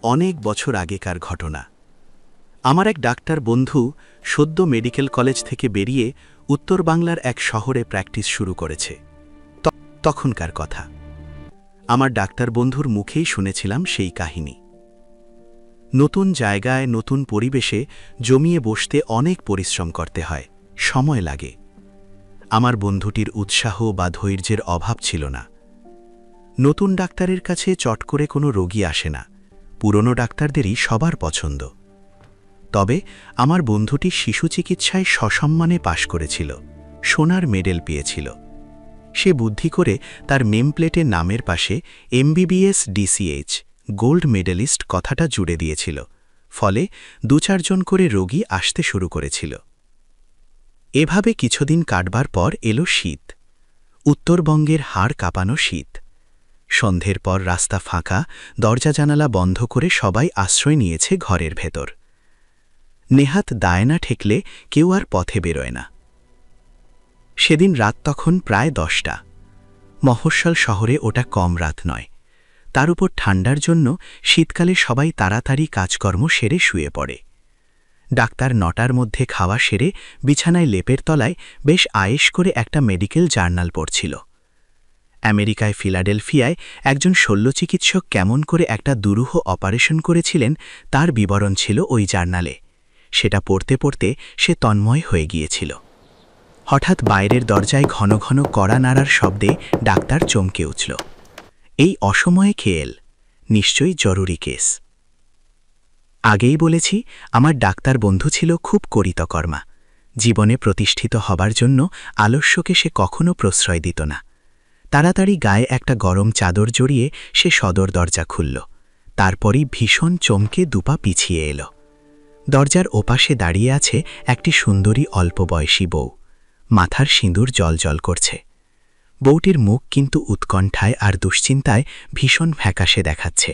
অনেক বছর আগেকার ঘটনা। আমার এক ডাক্তার বন্ধু সদ্য মেডিকেল কলেজ থেকে বেরিয়ে উত্তর বাংলার এক শহরে প্র্যাকটিস শুরু করেছে। তখনকার কথা। আমার ডাক্তার বন্ধুর মুখেই শুনেছিলাম সেই কাহিনী। নতুন জায়গায় নতুন পরিবেশে জমিয়ে বসতে অনেক পরিশ্রম করতে হয়, সময় লাগে। আমার বন্ধুটির উৎসাহ বা ধৈর্যের অভাব ছিল না। নতুন ডাক্তারের কাছে চট করে কোনো রোগী আসে না, পুরনো ডাক্তারদেরই সবার পছন্দ। তবে আমার বন্ধুটি শিশু চিকিৎসায় সসম্মানে পাশ করেছিল, সোনার মেডেল পেয়েছিল। সে বুদ্ধি করে তার নেমপ্লেটের নামের পাশে MBBS DCH গোল্ড মেডেলিস্ট কথাটা জুড়ে দিয়েছিল। ফলে ২-৪ জন করে রোগী আসতে শুরু করেছিল। এভাবে কিছুদিন কাটবার পর এলো শীত, উত্তরবঙ্গের হাড় কাঁপানো শীত। সন্ধ্যের পর রাস্তা ফাঁকা, দরজা জানালা বন্ধ করে সবাই আশ্রয় নিয়েছে ঘরের ভেতর। নেহাত দায় না ঠেকলে কেউ আর পথে বেরোয় না। সেদিন রাত তখন প্রায় 10টা। মফস্বল শহরে ওটা কম রাত নয়। তার উপর ঠান্ডার জন্য শীতকালে সবাই তাড়াতাড়ি কাজকর্ম সেরে শুয়ে পড়ে। ডাক্তার 9টার মধ্যে খাওয়া সেরে বিছানায় লেপের তলায় বেশ আয়েশ করে একটা মেডিকেল জার্নাল পড়ছিল। আমেরিকায় ফিলাডেলফিয়ায় একজন শল্যচিকিৎসক কেমন করে একটা দুরূহ অপারেশন করেছিলেন তার বিবরণ ছিল ওই জার্নালে। সেটা পড়তে পড়তে সে তন্ময় হয়ে গিয়েছিল। হঠাৎ বাইরের দরজায় ঘন ঘন কড়া নাড়ার শব্দে ডাক্তার চমকে উঠল। এই অসময়ে খেয়েল, নিশ্চয়ই জরুরি কেস। আগেই বলেছি, আমার ডাক্তার বন্ধু ছিল খুব করিতকর্মা। জীবনে প্রতিষ্ঠিত হবার জন্য আলস্যকে সে কখনো প্রশ্রয় দিত না। তাড়াতাড়ি গায়ে একটা গরম চাদর জড়িয়ে সে সদর দরজা খুলল। তারপরই ভীষণ চমকে দুপা পিছিয়ে এলো। দরজার ওপাশে দাঁড়িয়ে আছে একটি সুন্দরী অল্প বয়সী বউ। মাথার সিঁদুর জ্বলজ্বল করছে। বউটির মুখ কিন্তু উৎকণ্ঠায় আর দুশ্চিন্তায় ভীষণ ফ্যাকাশে দেখাচ্ছে।